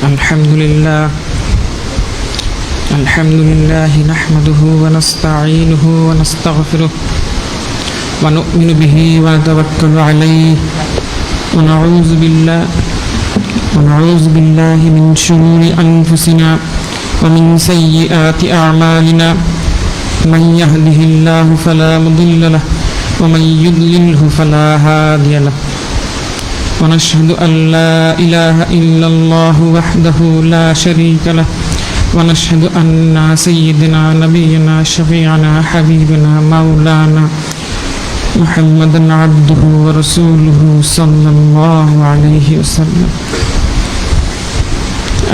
الحمد لله نحمده ونستعينه ونستغفره ونؤمن به ونتوكل عليه ونعوذ بالله من شرور أنفسنا ومن سيئات أعمالنا من يهده الله فلا مضل له ومن يضلله فلا هادي له ونشهد أن لا إله إلا الله وحده لا شريك له ونشهد أن سيدنا نبينا شفيعنا حبيبنا مولانا محمدا عبده ورسوله صلى الله عليه وسلم.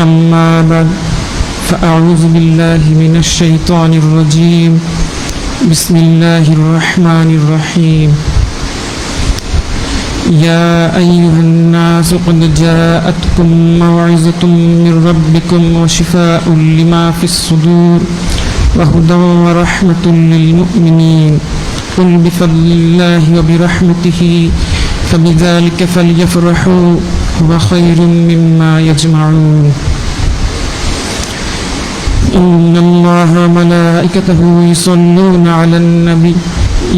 أما بعد فأعوذ بالله من الشيطان الرجيم. بسم الله الرحمن الرحيم. يا أيها الناس قد جاءتكم موعظة من ربكم وشفاء لما في الصدور وهدى ورحمة للمؤمنين. قل بفضل الله وبرحمته فبذلك فليفرحوا هو خير مما يجمعون. إن الله وملائكته يصلون على النبي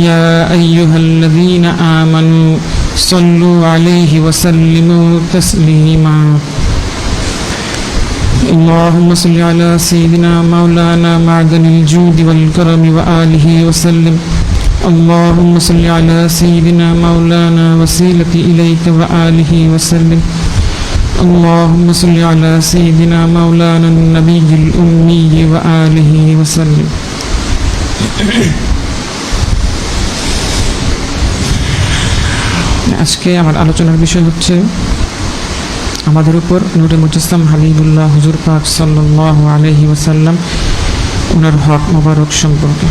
يا أيها الذين آمنوا صلوا عليه وسلموا تسليما. اللهم صل على سيدنا مولانا معدن الجود والكرم وآله وسلم. اللهم صل على سيدنا مولانا وسيلة إليك وآله وسلم. اللهم صل على سيدنا مولانا النبي الأمي وآله وسلم. আজকে আমার আলোচনার বিষয় হচ্ছে আমাদের উপর নূরে মুজাসসাম হাবিবুল্লাহ হুজুর পাক সাল্লাল্লাহু আলাইহি ওয়াসাল্লাম ওনার হক মোবারক সম্পর্কে।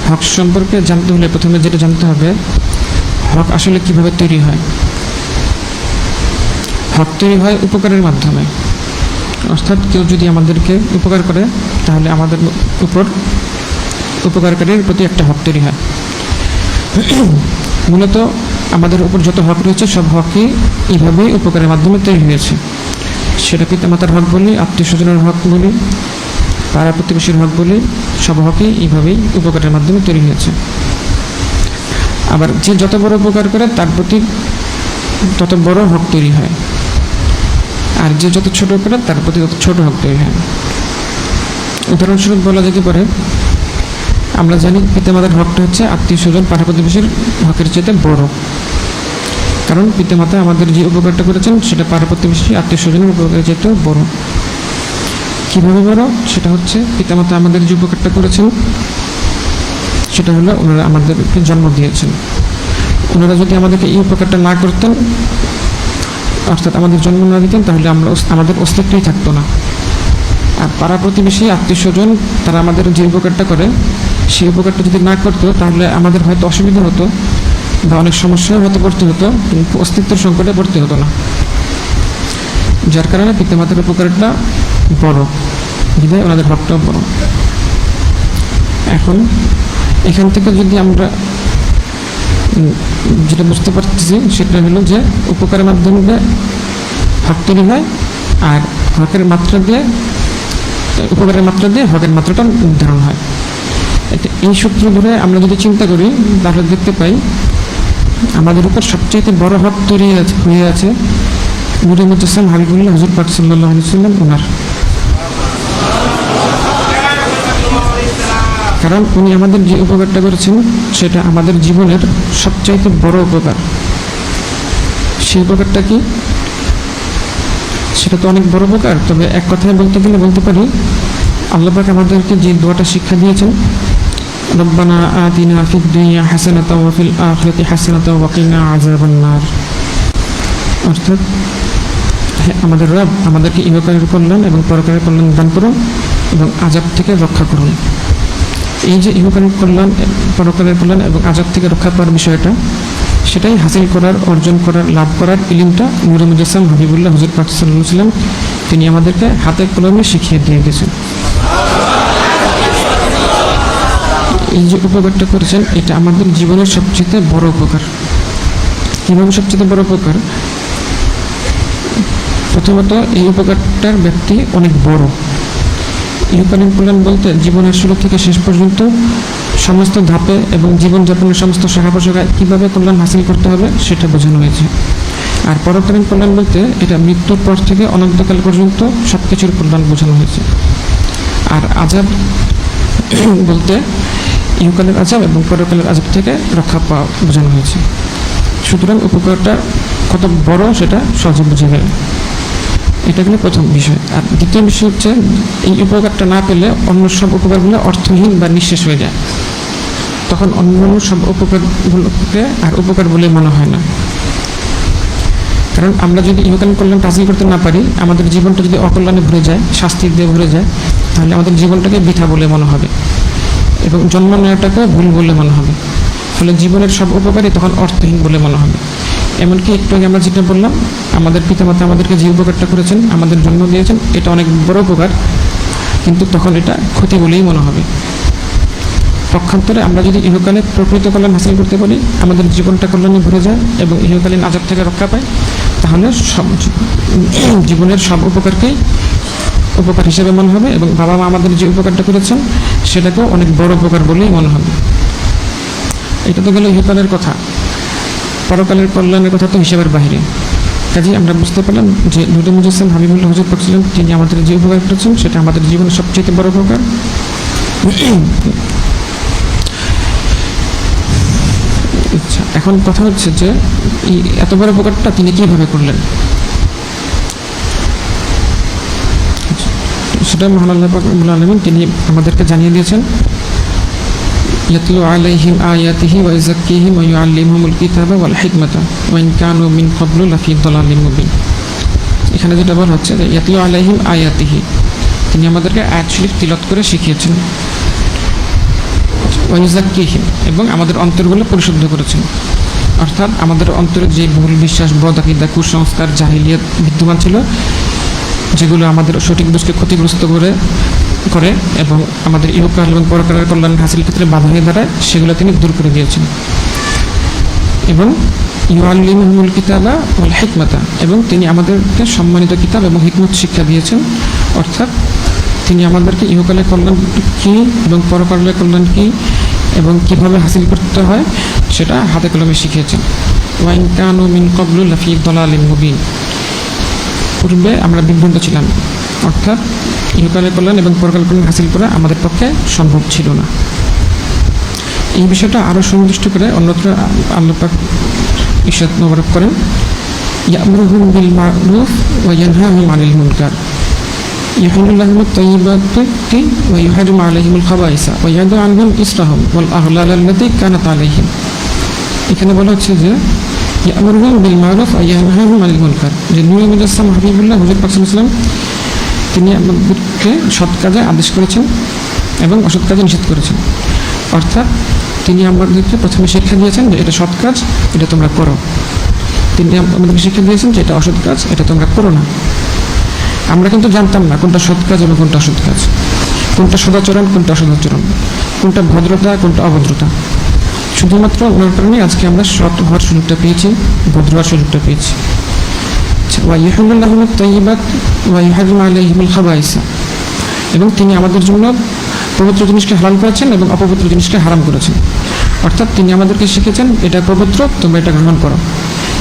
হক সম্পর্কে জানতে হলে প্রথমে যেটা জানতে হবে, হক আসলে কিভাবে তৈরি হয়। হক তৈরি হয় উপকারের মাধ্যমে, অর্থাৎ কেউ যদি আমাদেরকে উপকার করে তাহলে আমাদের উপর উপকারকারীর প্রতি একটা হক তৈরি হয়। মূলত আমাদের উপর যত হক রয়েছে সব হকই এইভাবেই উপকারের মাধ্যমে তৈরি হয়েছে। সেটা পিতামাতার হক বলি, আত্মীয় স্বজনের হক বলি, পাড়া প্রতিবেশীর হক বলি, সব হকই এইভাবেই উপকারের মাধ্যমে তৈরি হয়েছে। আবার যে যত বড় উপকার করে তার প্রতি তত বড় হক তৈরি হয়, আর যে যত ছোট করে তার প্রতি তত ছোট হক তৈরি হয়। উদাহরণস্বরূপ বলা যেতে পারে, আমরা জানি পিতামাতার হকটা হচ্ছে আত্মীয় স্বজন পাড়া প্রতিবেশীর হকের চেয়ে বড়, কারণ পিতামাতা আমাদের যে উপকারটা করেছেন সেটা পাড়া প্রতিবেশী আত্মীয় স্বজনের উপকারের চেয়ে বড়। কীভাবে বড়? সেটা হচ্ছে পিতামাতা আমাদের যে উপকারটা করেছেন সেটা হলো ওনারা আমাদেরকে জন্ম দিয়েছেন। ওনারা যদি আমাদেরকে এই উপকারটা না করতেন, অর্থাৎ আমাদের জন্ম না দিতেন, তাহলে আমাদের অস্তিত্বই থাকতো না। আর পাড়া প্রতিবেশী আত্মীয় স্বজন তারা আমাদের যে উপকারটা করে সেই উপকারটা যদি না করতো তাহলে আমাদের হয়তো অসুবিধা হতো বা অনেক সমস্যায় হয়তো পড়তে হতো, কিন্তু অস্তিত্বের সংকটে পড়তে হতো না। যার কারণে পিতামাতার উপকারটা বড়, বিধায় ওনাদের হকটাও বড়। এখন এখান থেকে যদি আমরা যেটা বুঝতে পারতেছি সেটা হলো যে উপকারের মাধ্যমে হক তৈরি হয়, আর হকের মাত্রা দিয়ে উপকারের মাত্রা দিয়ে হকের মাত্রাটা নির্ধারণ হয়। এই সূত্র ধরে আমরা যদি চিন্তা করি তাহলে দেখতে পাই আমাদের উপর সবচেয়ে বড় হক তৈরি হয়ে আছে নূরে মুজাসসাম হাবিবুল্লাহ হুজুর পাক সাল্লাল্লাহু আলাইহি ওয়াসাল্লাম ওনার। কারণ উনি আমাদের যে উপকারটা করেছেন সেটা আমাদের জীবনের সবচাইতে বড় উপকার। সেই উপকারটা কি? সেটা তো অনেক বড় উপকার, তবে এক কথায় বলতে গেলে বলতে পারি আল্লাহ পাক আমাদেরকে যে দোয়াটা শিক্ষা দিয়েছেন, রব্বানা আতিনা ফিদ দুনিয়া হাসানাতাও ওয়া ফিল আখিরাতি হাসানাতাও ওয়া কিনা আযাবান নার। অর্থাৎ আমাদের রব আমাদেরকে ইহকালের কল্যাণ এবং পরকালের কল্যাণ দান করুন এবং আযাব থেকে রক্ষা করুন। এই যে ইহকালের কল্যাণ, পরকালের কল্যাণ এবং আযাব থেকে রক্ষা পাওয়ার বিষয়টা, সেটাই হাসিল করার, অর্জন করার, লাভ করার ইলমটা নূরে মুজাসসাম হাবিবুল্লাহ হুজুর পাক সাল্লাল্লাহু আলাইহি ওয়াসাল্লাম তিনি আমাদেরকে হাতে কলমে শিখিয়ে দিয়ে গেছেন। এই যে উপকারটা করেছেন এটা আমাদের জীবনের সবচেয়ে বড় উপকার। কীভাবে সবচেয়ে বড় উপকার? প্রথমত এই উপকারটার ব্যক্তি অনেক বড়। ইহকালীন কল্যাণ বলতে জীবনের শুরু থেকে শেষ পর্যন্ত সমস্ত ধাপে এবং জীবনযাপনের সমস্ত শাখা প্রশাখায় কীভাবে কল্যাণ হাসিল করতে হবে সেটা বোঝানো হয়েছে। আর পরকালীন কল্যাণ বলতে এটা মৃত্যুর পর থেকে অনন্তকাল পর্যন্ত সব কিছুর কল্যাণ বোঝানো হয়েছে। আর আযাব বলতে ইহকালের আযাব এবং পরকালের আযাব থেকে রক্ষা পাওয়া বোঝানো হয়েছে। সুতরাং উপকারটা কত বড় সেটা সহজে বুঝে গেল। এটা গেলে প্রথম বিষয়। আর দ্বিতীয় বিষয় হচ্ছে এই উপকারটা না পেলে অন্য সব উপকারগুলো অর্থহীন বা নিঃশেষ হয়ে যায়। তখন অন্য সব উপকারগুলোকে আর উপকার বলে মনে হয় না। কারণ আমরা যদি ইহকালীন কল্যাণটা হাসিল করতে না পারি, আমাদের জীবনটা যদি অকল্যাণে ভরে যায়, শাস্তি দিয়ে ভরে যায়, তাহলে আমাদের জীবনটাকে বৃথা বলে মনে হবে এবং জন্ম নেওয়াটাকে ভুল বলে মনে হবে। ফলে জীবনের সব উপকারই তখন অর্থহীন বলে মনে হবে। এমনকি একটু আগে আমরা যেটা বললাম, আমাদের পিতামাতা আমাদেরকে যে উপকারটা করেছেন, আমাদের জন্ম দিয়েছেন, এটা অনেক বড় উপকার, কিন্তু তখন এটা ক্ষতি বলেই মনে হবে। পক্ষান্তরে আমরা যদি ইহকালে প্রকৃত কল্যাণ হাসিল করতে পারি, আমাদের জীবনটা কল্যাণে ভরে যায় এবং ইহকালীন আযাব থেকে রক্ষা পাই, তাহলে সব জীবনের সব উপকারকেই উপকার হিসেবে মনে হবে এবং বাবা মা আমাদের যে উপকারটা করেছেন সেটাকেও অনেক বড় উপকার বলেই মনে হবে। এটা তো গেল ইহকালের কথা। পরকালের কল্যাণের কথা তো হিসেবের বাহিরে। কাজেই আমরা বুঝতে পারলাম যে নূরে মুজাসসাম হাবিবুল্লাহ হুজুর পাক ছিলেন, তিনি আমাদের যে উপকার করেছেন সেটা আমাদের জীবনের সবচেয়ে বড় উপকার। আচ্ছা, এখন কথা হচ্ছে যে এই এত বড় উপকারটা তিনি কিভাবে করলেন, সেটা মহান আল্লাহ পাক রব্বুল আলামিন তিনি আমাদেরকে জানিয়ে দিয়েছেন। ইয়াতলু আলাইহিম আয়াতিহি ওয়া ইউযাক্কিহিম ওয়া ইউআল্লিমুহুমুল কিতাবা ওয়াল হিকমাতা ওয়া ইন কানু মিন ক্বাবলু লাফি দালালিম মুবিন। এখানে যেটা বলা হচ্ছে যে ইয়াতলু আলাইহিম আয়াতিহি, তিনি আমাদেরকে আয়াত শরীফ তিলাওয়াত করে শিখিয়েছেন। ওয়া ইউযাক্কিহিম, এবং আমাদের অন্তরগুলো পরিশুদ্ধ করেছেন। অর্থাৎ আমাদের অন্তরে যে ভুল বিশ্বাস, বদ আকীদা, কুসংস্কার, জাহিলিয়াত বিদ্যমান ছিল, যেগুলো আমাদের সঠিক বুঝকে ক্ষতিগ্রস্ত করে এবং আমাদের ইহকাল এবং পরকালের কল্যাণ হাসিল ক্ষেত্রে বাধা হয়ে দাঁড়ায়, সেগুলো তিনি দূর করে দিয়েছেন। এবং ইউআল্লিমুহুমুল কিতাবা ওয়াল হিকমাতা, এবং তিনি আমাদেরকে সম্মানিত কিতাব এবং হিকমত শিক্ষা দিয়েছেন। অর্থাৎ তিনি আমাদেরকে ইহকালের কল্যাণ কী এবং পরকালের কল্যাণ কী এবং কীভাবে হাসিল করতে হয় সেটা হাতে কলমে শিখিয়েছেন। ওয়া ইন কানু মিন ক্বাবলু লাফি দালালিম মুবিন, পূর্বে আমরা বিভ্রান্ত ছিলাম, অর্থাৎ ইহকালের কল্যাণ এবং পরকালের কল্যাণ হাসিল করা আমাদের পক্ষে সম্ভব ছিল না। এই বিষয়টা আরও সুনির্দিষ্ট করে অন্যত্র আল্লাহ পাক ইরশাদ মোবারক করেন, ইয়া'মুরুহুম বিল মা'রুফ ওয়া ইয়ানহাহুম আনিল মুনকার ইউহিল্লু লাহুমুত তাইয়্যিবাতি ওয়া ইউহাররিমু আলাইহিমুল খাবাইসা ওয়া ইয়াদউ আনহুম ইসরাহুম ওয়াল আগলাল আল্লাতী কানাত আলাইহিম। এখানে বলা হচ্ছে যে ইয়া'মুরুহুম বিল মা'রুফ ওয়া ইয়ানহাহুম আনিল মুনকার, যে নূরে মুজাসসাম হাবিবুল্লাহ হুজুর পাক সাল্লাল্লাহু আলাইহি ওয়াসাল্লাম তিনি আমাদেরকে সৎ কাজে আদেশ করেছেন এবং অসৎ কাজে নিষেধ করেছেন। অর্থাৎ তিনি আমাদেরকে প্রথমে শিক্ষা দিয়েছেন যে এটা সৎ কাজ, এটা তোমরা করো। তিনি আমাদেরকে শিক্ষা দিয়েছেন যে এটা অসৎ কাজ, এটা তোমরা করো না। আমরা কিন্তু জানতাম না কোনটা সৎ কাজ এবং কোনটা অসৎ কাজ, কোনটা সদাচরণ, কোনটা অসদাচরণ, কোনটা ভদ্রতা, কোনটা অভদ্রতা। শুধুমাত্র ওনার কারণে আজকে আমরা সৎ হওয়ার সুযোগটা পেয়েছি, ভদ্র হওয়ার সুযোগটা পেয়েছি। ওয়া ইউহিল্লু লাহুমুত তাইয়্যিবাত ওয়া ইউহাররিমু আলাইহিমুল খাবাইসা, এবং তিনি আমাদের জন্য পবিত্র জিনিসকে হালাল করেছেন এবং অপবিত্র জিনিসকে হারাম করেছেন। অর্থাৎ তিনি আমাদেরকে শিখেছেন এটা পবিত্র, তোমরা এটা গ্রহণ করো,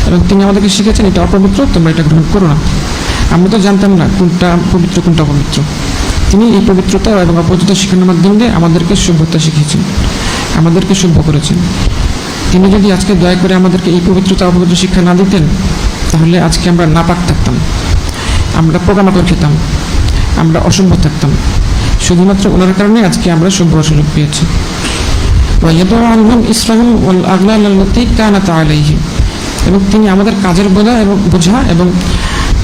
এবং তিনি আমাদেরকে শিখেছেন এটা অপবিত্র, তোমরা এটা গ্রহণ করো না। আমরা তো জানতাম না কোনটা পবিত্র কোনটা অপবিত্র। তিনি এই পবিত্রতা এবং অপবিত্রতা শেখানোর মাধ্যমে দিয়ে আমাদেরকে সভ্যতা শিখিয়েছেন, আমাদেরকে সভ্য করেছেন। তিনি যদি আজকে দয়া করে আমাদেরকে এই পবিত্রতা অপবিত্র শিক্ষা না দিতেন, তাহলে আজকে আমরা নাপাক থাকতাম, আমরা পোকামাকড় খেতাম, আমরা অসভ্য থাকতাম। শুধুমাত্র ওনার কারণে আজকে আমরা সভ্য সুযোগ পেয়েছি। ওয়া ইয়াদউ আনহুম ইসরাহুম ওয়াল আগলাল আল্লাতী কানাত আলাইহিম, এবং তিনি আমাদের কাজের বোঝা এবং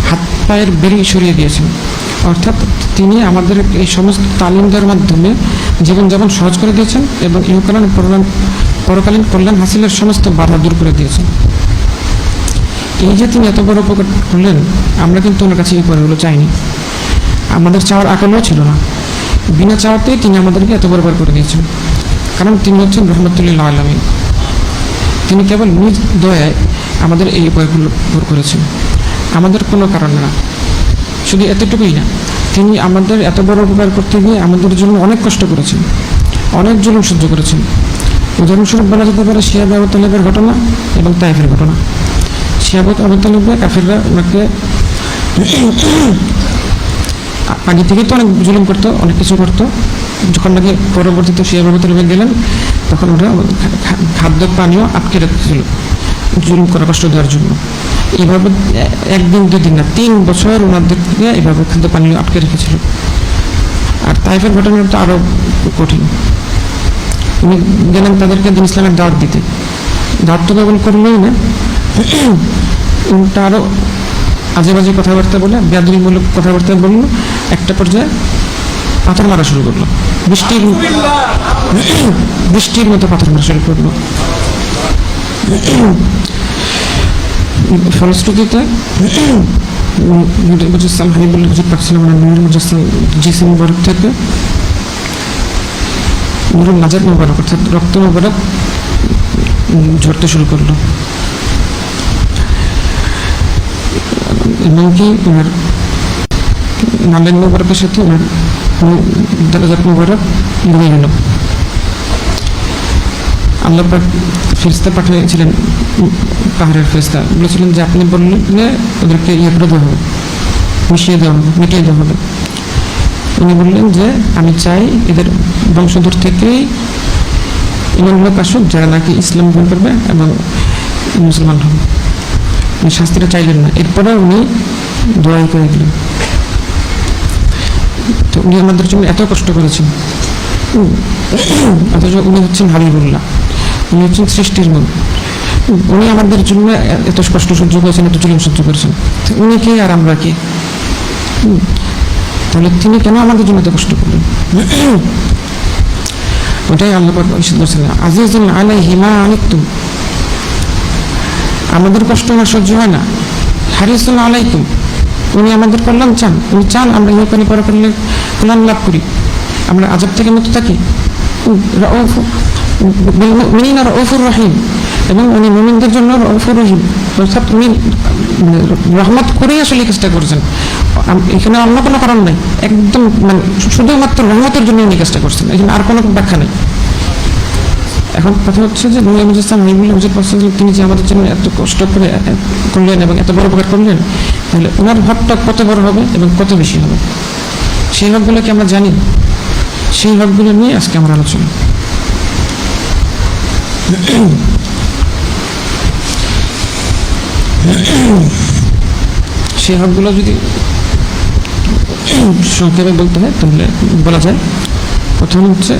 হাত পায়ের বেড়ি সরিয়ে দিয়েছেন। অর্থাৎ তিনি আমাদের এই সমস্ত তালিম দেওয়ার মাধ্যমে জীবনযাপন সহজ করে দিয়েছেন এবং ইহকালীন পরকালীন কল্যাণ হাসিলের সমস্ত বাধা দূর করে দিয়েছেন। এই যে তিনি এত বড় উপকার করলেন, আমরা কিন্তু ওনার কাছে এই উপকারগুলো চাইনি, আমাদের চাওয়ার আকালও ছিল না। বিনা চাওয়াতেই তিনি আমাদেরকে এত বড় উপকার করে দিয়েছেন। কারণ তিনি হচ্ছেন রহমতুল লিল আলামিন। তিনি কেবল নিজ দয়ায় আমাদের এই উপায়গুলো ভর করেছেন, আমাদের কোনো কারণ না, শুধু এতটুকুই না, তিনি আমাদের এত বড় উপকার করতে গিয়ে আমাদের জন্য অনেক কষ্ট করেছেন, অনেক জুলুম সহ্য করেছেন। উদাহরণস্বরূপ বলা যেতে পারে শিহাব আবু তালেবের ঘটনা এবং তাইফের ঘটনা। শিহাব আবু তালেবে কাফিররা ওনাকে আগে থেকেই তো অনেক জুলুম করতো, অনেক কিছু করতো। যখন নাকি পরবর্তীতে শিহাব আবু তালেবে গেলেন, তখন ওরা খাদ্য পানীয় আটকে রেখেছিল জুলুম করা, কষ্ট দেওয়ার জন্য। এইভাবে একদিন দুদিন না, 3 বছর ওনাদেরকে এইভাবে খাদ্য পানীয় আটকে রেখেছিল। আর তাইফের ঘটনাটা তো আরো কঠিন। উনি গেলেন তাদেরকে দিন ইসলামের দাওয়াত দিতে, দাওয়াত তো কেবল করলেই না, উল্টা আরো আজে বাজে কথাবার্তা বলে, বেয়াদবিমূলক কথাবার্তা বললো। একটা পর্যায়ে পাথর মারা শুরু করলো, বৃষ্টির মতো পাথর মারা শুরু করলো। ফলশ্রুতিতে মুজাসসাম হাবিবুল্লাহ হুজুর পাক সাল্লাল্লাহু আলাইহি ওয়াসাল্লাম মুজাসসাম জিসিম মুবারক থেকে নুরুল নাজাত মুবারক অর্থাৎ রক্ত মুবারক ঝরতে শুরু করলো, এমনকি ওনার নালেন মুবারকের সাথে ওনার দারাজাত মুবারক মিলে গেল। আল্লাহ পাক ফেরেশতা পাঠিয়েছিলেন, পাহাড়ের ফেরেশতা বলেছিলেন যে আপনি বললে ওদেরকে ইয়ে করে দেওয়া হবে, মিশিয়ে দেওয়া হবে, মিটিয়ে দেওয়া হবে। উনি বললেন যে আমি চাই এদের বংশধর থেকেই এমন লোক আসুক যারা নাকি ইসলাম গ্রহণ করবে এবং মুসলমান হবে। উনি শাস্তিটা চাইলেন না, এরপরে উনি দোয়াই করে দিলেন। তো উনি আমাদের জন্য এত কষ্ট করেছেন, অথচ উনি হচ্ছেন হাবিবুল্লাহ, উনি হচ্ছেন সৃষ্টির মন। উনি আমাদের জন্য এত কষ্ট সহ্য করেছেন, এত জুলুম সহ্য করেছেন। উনি কে আর আমরা কে? তাহলে তিনি কেন আমাদের জন্য এত কষ্ট করলেন? ওটাই আল্লাহ পাক বলেছেন, আজিজুন আলাইহি মা আনিতুম, আমাদের কষ্ট না সহ্য হয় না। হারিসুন আলাইকুম, উনি আমাদের কল্যাণ চান, উনি চান আমরা ইহকালে পরকালে কল্যাণ লাভ করি, আমরা আযাব থেকে মুক্ত থাকি। রাউফুর রহিম, এবং উনি মুমিনদের জন্য রাউফুর রহিম, অর্থাৎ উনি রহমত করেই আসলে কাজটা করছেন। এখানে অন্য কোনো কারণ নাই, একদম মানে শুধুমাত্র রহমতের জন্য উনি কাজটা করছেন, এখানে আর কোনো ব্যাখ্যা নেই। এখন কথা হচ্ছে যে নূরে মুজাসসাম হাবিবুল্লাহ হুজুর পাক সাল্লাল্লাহু আলাইহি ওয়াসাল্লাম তিনি যে আমাদের জন্য এত কষ্ট করে করলেন এবং এত বড় উপকার করলেন, তাহলে ওনার হকটা কত বড় হবে এবং কত বেশি হবে, সেই হকগুলো কি আমরা জানি? সেই হকগুলো নিয়ে আজকে আমার আলোচনা। সেই হকগুলো যদি সংক্ষেপে বলতে হয় তাহলে বলা যায়, প্রথম হচ্ছে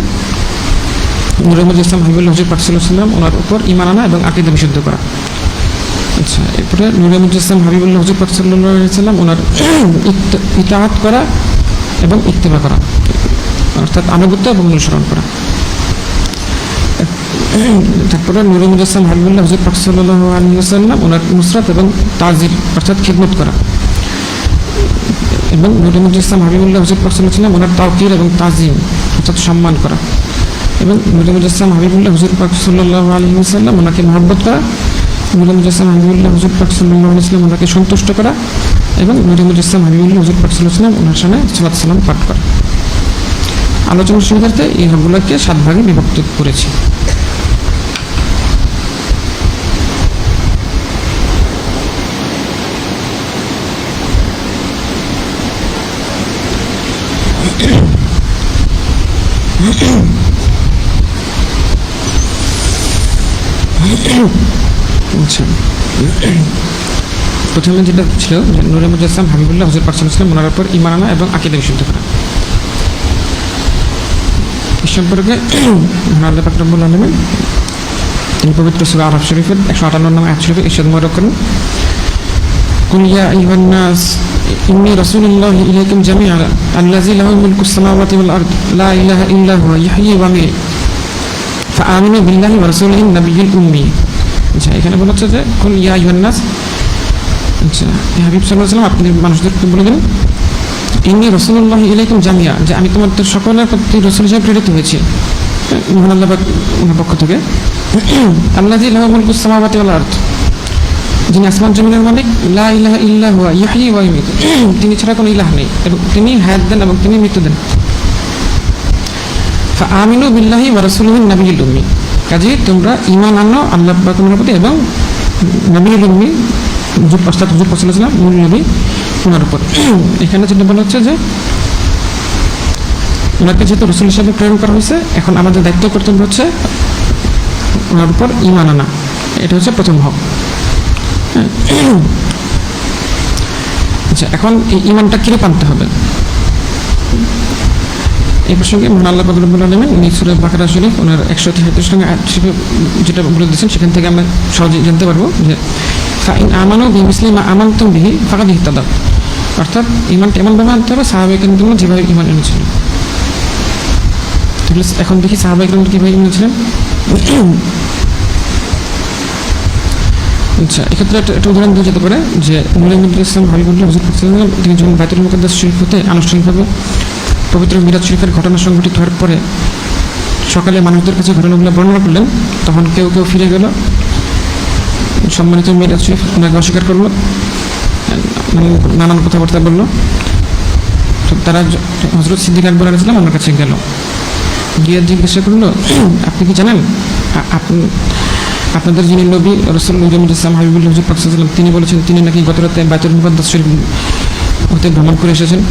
নূরে মুজাসসাম হাবিবুল্লাহ হুজুর পাক সাল্লাল্লাহু আলাইহি ওয়াসাল্লাম ওনার উপর ঈমান আনা এবং আকীদা বিশুদ্ধ করা। আচ্ছা, এরপরে নূরে মুজাসসাম হাবিবুল্লাহ হুজুর পাক সাল্লাল্লাহু আলাইহি ওয়াসাল্লাম ওনার ইতাআত করা এবং ইত্তিবা করা, অর্থাৎ আনুগত্য এবং অনুসরণ করা। তারপরে নূরে মুজাসসাম হাবিবুল্লাহ হুজুর পাক সাল্লাল্লাহু আলাইহি ওয়াসাল্লাম ওনার নুসরাত এবং তাজির অর্থাৎ খিদমত করা, এবং নূরে মুজাসসাম হাবিবুল্লাহ হুজুর পাক সাল্লাল্লাহু আলাইহি ওয়াসাল্লাম ওনার তাওকীর এবং তাজিম অর্থাৎ সম্মান করা, এবং নূরে মুজাসসাম হাবিবুল্লাহ হুজুর পাক সাল্লাল্লাহু আলাইহি ওয়াসাল্লাম ওনাকে মহব্বত করা, নূরে মুজাসসাম হাবিবুল্লাহ হুজুর পাক সাল্লাল্লাহু আলাইহি ওয়াসাল্লাম ওনাকে সন্তুষ্ট করা, এবং নূরে মুজাসসাম হাবিবুল্লাহ হুজুর পাক সাল্লাল্লাহু আলাইহি ওয়াসাল্লাম ওনার সামনে সালাত সালাম পাঠ করা। আলোচনার সুবিধার্থে এই হকগুলোকে 7 ভাগে বিভক্ত করেছি। আচ্ছা, প্রথমে যেটা ছিল যে নূরে মুজাসসাম হাবিবুল্লাহ হুজুর পাক সাল্লাল্লাহু আলাইহি ওয়াসাল্লাম ওনার উপর ঈমান আনা এবং আকীদা বিশুদ্ধ করা। এই সম্পর্কে আল্লাহ পাক রব্বুল আলামিন এই পবিত্র সূরা আরাফ শরীফের 158 নম্বর আয়াত শরীফে ইরশাদ মুবারক করেন, কুল ইয়া আইয়ুহান নাস ইন্নী রাসূলুল্লাহি ইলাইকুম জামিআন আল্লাযী লাহু মুলকুস সামাওয়াতি ওয়াল আরদ লা ইলাহা ইল্লা হুয়া ইহয়ী ওয়া ইউমীত ফাআমিনু বিল্লাহি ওয়া রাসূলিহিন নাবিয়্যিল উম্মি। আচ্ছা, এখানে বলা হচ্ছে যে কুল ইয়া আইয়ুহান নাস, আচ্ছা হাবিব সাল্লাল্লাহু আলাইহি ওয়াসাল্লাম আপনি মানুষদেরকে বলে দিন, ইন্নী রাসূলুল্লাহি ইলাইকুম জামিআ, যে আমি তোমাদের সকলের প্রতি রাসূল হিসেবে প্রেরিত হয়েছি মহান আল্লাহ পাক ওনার পক্ষ থেকে। আল্লাযী লাহু মুলকুস সামাওয়াতি ওয়াল আরদ, যিনি আসমান জমিনের মালিক, লা ইলাহা ইল্লা হুয়া ইহয়ি ওয়া ইউমীত, তিনি ছাড়া কোনো ইলাহ নেই এবং তিনি হায়াত দেন এবং তিনি মৃত্যু দেন। ফাআমিনু বিল্লাহি ওয়া রাসূলিহিন নাবিয়্যিল উম্মি, কাজেই তোমরা ঈমান আনো আল্লাহ পাকের প্রতি এবং নবিয়ুল উম্মি হুজুর সাল্লাল্লাহু আলাইহি ওয়াসাল্লাম মূল নবী ওনার উপর। এখানে যেটা বলা হচ্ছে যে ওনাকে যেহেতু রাসূল হিসেবে প্রেরণ করা হয়েছে, এখন আমাদের দায়িত্ব কর্তব্য হচ্ছে ওনার উপর ঈমান আনা। এটা হচ্ছে প্রথম হক। আচ্ছা, এখন এই ঈমানটা কিরূপ আনতে হবে এই প্রসঙ্গে মহান আল্লাহ পাক রব্বুল আলামিন উনি সূরা বাকারা শরীফ ওনার 133 নং আয়াত শরীফে যেটা বলে দিয়েছেন, সেখান থেকে আমরা সহজেই জানতে পারবো যে ফাইন আমানু বিমিসলি মা আমানতুম বিহি ফাকাদ ইহতাদাউ, অর্থাৎ ঈমানটা এমনভাবে আনতে হবে সাহাবায়ে কেরাম যেভাবে ঈমান এনেছিলেন। তাহলে এখন দেখি সাহাবায়ে কেরাম কীভাবে ঈমান এনেছিলেন। আচ্ছা, এক্ষেত্রে একটা উদাহরণ দেওয়া যেতে পারে যে নূরে মুহাম্মদ ইসলাম হাবিবুল্লাহ হুজুর পাক সাল্লাল্লাহু আলাইহি ওয়াসাল্লাম তিনি যখন বাইতুল মুকাদ্দাস শরীফ হতে আনুষ্ঠানিকভাবে পবিত্র মিরাজ শরীফের ঘটনা সংঘটিত হওয়ার পরে সকালে মানুষদের কাছে ঘটনাগুলো বর্ণনা করলেন, তখন কেউ কেউ ফিরে গেল, সম্মানিত মিরাজ শরীফ ওনাকে অস্বীকার করলো, নানান কথাবার্তা বললো। তো তারা হযরত সিদ্দিক আকবর আলাইহিস সালাম আমার কাছে গেল, গিয়ে জিজ্ঞাসা করলো, আপনি কি জানেন আপনাদের যিনি নবী রাসূল মুহাম্মদ ইসলাম হাবিবুল্লাহ হুজুর পাক সাল্লাল্লাহু আলাইহি ওয়াসাল্লাম তিনি বলেছেন তিনি নাকি গত রাতে বাইতুল মুকাদ্দাস শরীফ হতে ভ্রমণ করে এসেছেন।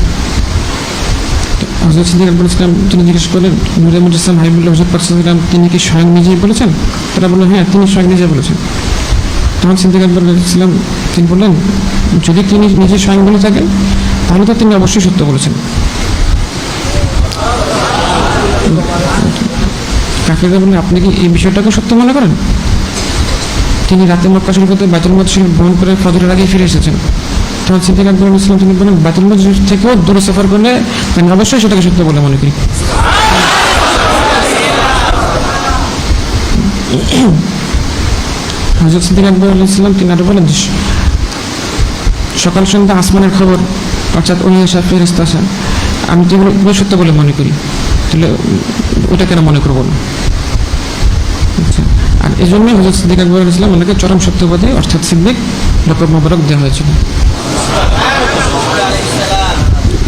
হযরত সিদ্দিক আকবর ইসলাম তিনি জিজ্ঞেস করলেন, নূরে মুহাম্মদ ইসলাম হাবিবুল্লাহ হুজুর পাক সাল্লাল্লাহু আলাইহি ওয়াসাল্লাম তিনি কি স্বয়ং নিজেই বলেছেন? তারা বলল, হ্যাঁ তিনি স্বয়ং নিজে বলেছেন। তখন সিদ্দিক আকবর ইসলাম তিনি বললেন, যদি তিনি নিজে স্বয়ং বলে থাকেন তাহলে তো তিনি অবশ্যই সত্য বলেছেন। কাফেররা বললেন, আপনি কি এই বিষয়টাকে সত্য মনে করেন? তিনি রাতে মক্কা শরীফ হতে বাইতুল মুকাদ্দাস শরীফ ভ্রমণ করে ফজরের আগে ফিরে এসেছেন। তখন সিদ্দিক আকবর ইসলাম তিনি বলেন, বাইতুল মুকাদ্দাস থেকেও দূরে সফর করলে আমি অবশ্যই সেটাকে সত্য বলে মনে করি। হযরত সিদ্দিক আকবর ইসলাম তিনি আরো বলেন, সকাল সন্ধ্যা আসমানের খবর অর্থাৎ ওহি আসা ফেরেশতা আসা আমি তো এগুলো সত্য বলে মনে করি, তাহলে ওটা কেন মনে করবো না? আচ্ছা, আর এই জন্যই হযরত সিদ্দিক আকবর ইসলাম ওনাকে চরম সত্যবাদী অর্থাৎ সিদ্দিক লকব মোবারক দেওয়া হয়েছিল।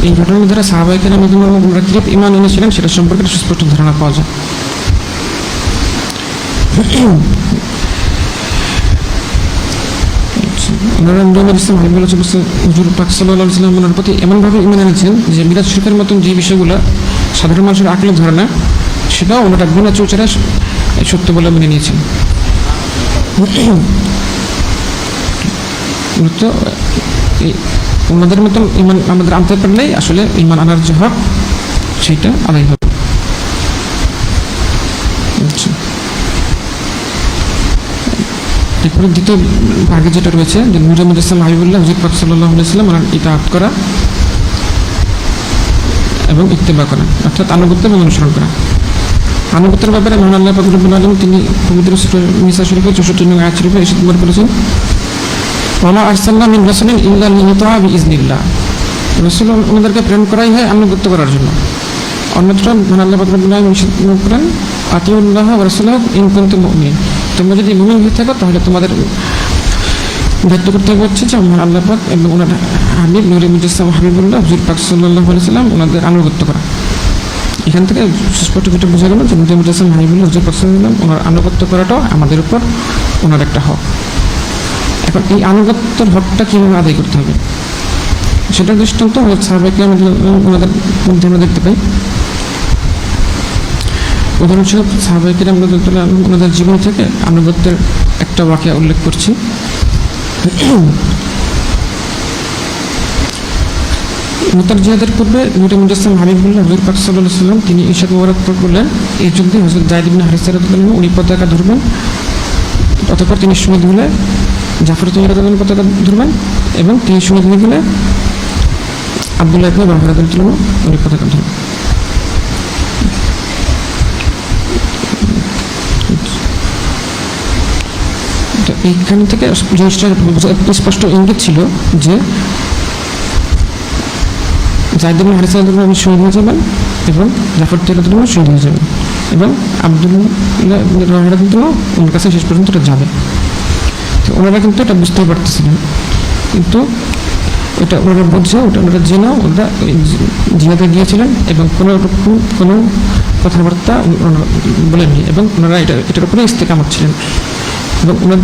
এই ঘটনার দ্বারা সাহাবায়ে কেরাম ওনারা কিরূপ ঈমান এনেছিলেন সেটা সম্পর্কে সুস্পষ্ট ধারণা পাওয়া যায়। ওনারা নূরে ইসলাম হাবিবুল্লাহ হুজুর পাক সাল্লাল্লাহু আলাইহি ওয়াসাল্লাম ওনার প্রতি এমনভাবে ঈমান এনেছেন যে মিরাজ শরীফের মতন যে বিষয়গুলো সাধারণ মানুষের আকলে ধরে না, সেটাও ওনারা বিনা চৌচারা সত্য বলে মেনে নিয়েছেন। তো ওনাদের মতন ঈমান আমাদের আনতে পারলেই আসলে ঈমান আনার যে হক সেটা আদায় হবে। আচ্ছা, এরপরে দ্বিতীয় ভাগে যেটা রয়েছে যে নূরে মুহাম্মদ ইসলাম হাবিবুল্লাহ হুজুর পাক সাল্লাল্লাহু আলাইহি ওয়াসাল্লাম ওনার ইতাআত করা এবং ইত্তেবা করা, অর্থাৎ আনুগত্য এবং অনুসরণ করা। আনুগত্যের ব্যাপারে মহান আল্লাহ পাক রব্বুল আলামিন তিনি পবিত্র সূরা নিসা শরীফের 64 নং আয়াত শরীফে এসে বলেছেন, ওয়া মা আরসালনা মিন রাসূলিন ইল্লা লিইউতাআ বিইজনিল্লাহ, রাসূল ওনাদেরকে প্রেরণ করাই হয় আনুগত্য করার জন্য। অন্যত্র মহান আল্লাহ পাক রব্বুল আলামিন নিষেধ করেন, আতিউল্লাহ ওয়া রাসূলাহু ইন কুনতুম মুমিনিন, তোমরা যদি মুমিন হয়ে থাকো তাহলে তোমাদের দায়িত্ব করতে হচ্ছে যে মহান আল্লাহ পাক এবং ওনার হাবিব নূরে মুহাম্মদ ইসলাম হাবিবুল্লাহ হুজুর পাক সাল্লাল্লাহু আলাইহি ওয়াসাল্লাম ওনাদের আনুগত্য করা। এখান থেকে সুস্পষ্ট যেটা বোঝা গেল যে নূরে মুহাম্মদ ইসলাম হাবিবুল্লাহ হুজুর পাক সাল্লাল্লাহু আলাইহি ওয়াসাল্লাম ওনার আনুগত্য করাটাও আমাদের উপর ওনার একটা হক। এখন এই আনুগত্যের হকটা কীভাবে আদায় করতে হবে সেটার দৃষ্টান্ত সাহাবায়ে কেরাম ওনাদের মধ্যে আমরা দেখতে পাই। উদাহরণস্বরূপ সাহাবায়ে কেরাম ওনাদের জীবন থেকে আনুগত্যের একটা ওয়াকিয়া উল্লেখ করছি। মুতার জিহাদের পূর্বে নূরে মুহাম্মদ ইসলাম হাবিবুল্লাহ হুজুর পাক সাল্লাল্লাহু আলাইহি ওয়াসাল্লাম তিনি ইরশাদ মোবারক করলেন, এই যুদ্ধে হযরত যায়েদ ইবনে হারিসা রাদিয়াল্লাহু আনহু উনি পতাকা ধরবেন, অতঃপর তিনি শহীদ হলে জাফর রাদিয়াল্লাহু আনহু পতাকা ধরবেন এবং তিনি শহীদ হয়ে গেলে আব্দুল্লাহ ইবনে রাওয়াহা রাদিয়াল্লাহু আনহু উনি পতাকা ধরবেন। এইখান থেকে জিনিসটা স্পষ্ট ইঙ্গিত ছিল যে যায়েদ ইবনে হারিসা রাদিয়াল্লাহু আনহু শহীদ হয়ে যাবেন এবং জাফর রাদিয়াল্লাহু আনহু শহীদ হয়ে যাবেন এবং আব্দুল্লাহ ইবনে রাওয়াহা রাদিয়াল্লাহু আনহু ওনার কাছে শেষ পর্যন্ত যাবে। তো ওনারা কিন্তু এটা বুঝতেই পারতেছিলেন, কিন্তু ওটা ওনারা বুঝছে, ওটা ওনারা জেনে ওনারা জিহাদে গিয়েছিলেন এবং কোনো কথাবার্তা বলেননি, এবং ওনারা এটার উপরে ইস্তেকামত ছিলেন, এবং ওনারা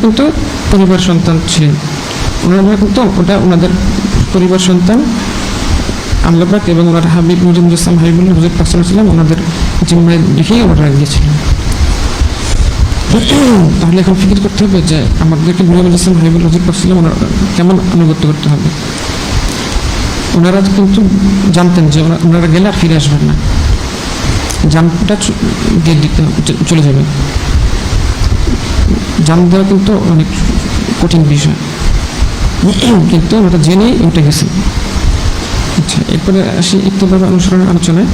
কিন্তু পরিবার সন্তান ছিলেন। ওনারা কিন্তু ওটা ওনাদের পরিবার সন্তান আল্লাহ পাক এবং ওনার হাবিব নূরুল ইসলাম হাবিবুল্লাহ হুজুর পাক সাল্লাল্লাহু আলাইহি ওয়াসাল্লাম ওনাদের জিম্মায় রেখেই ওনারা গিয়েছিলেন। তাহলে এখন ফিকির করতে হবে যে আমাদেরকে নূরুল ইসলাম হাবিবুল্লাহ হুজুর পাক সাল্লাল্লাহু আলাইহি ওয়াসাল্লাম কেমন আনুগত্য করতে হবে। ওনারা কিন্তু জানতেন যে ওনারা গেলে আর ফিরে আসবেন না, জানটা দিয়ে দিতে চলে যাবে। জান দেওয়া কিন্তু অনেক কঠিন বিষয়, কিন্তু ওটা জেনেই উঠে গেছে। আচ্ছা, এরপরে আসি ইত্তেবা অনুসরণের আলোচনায়।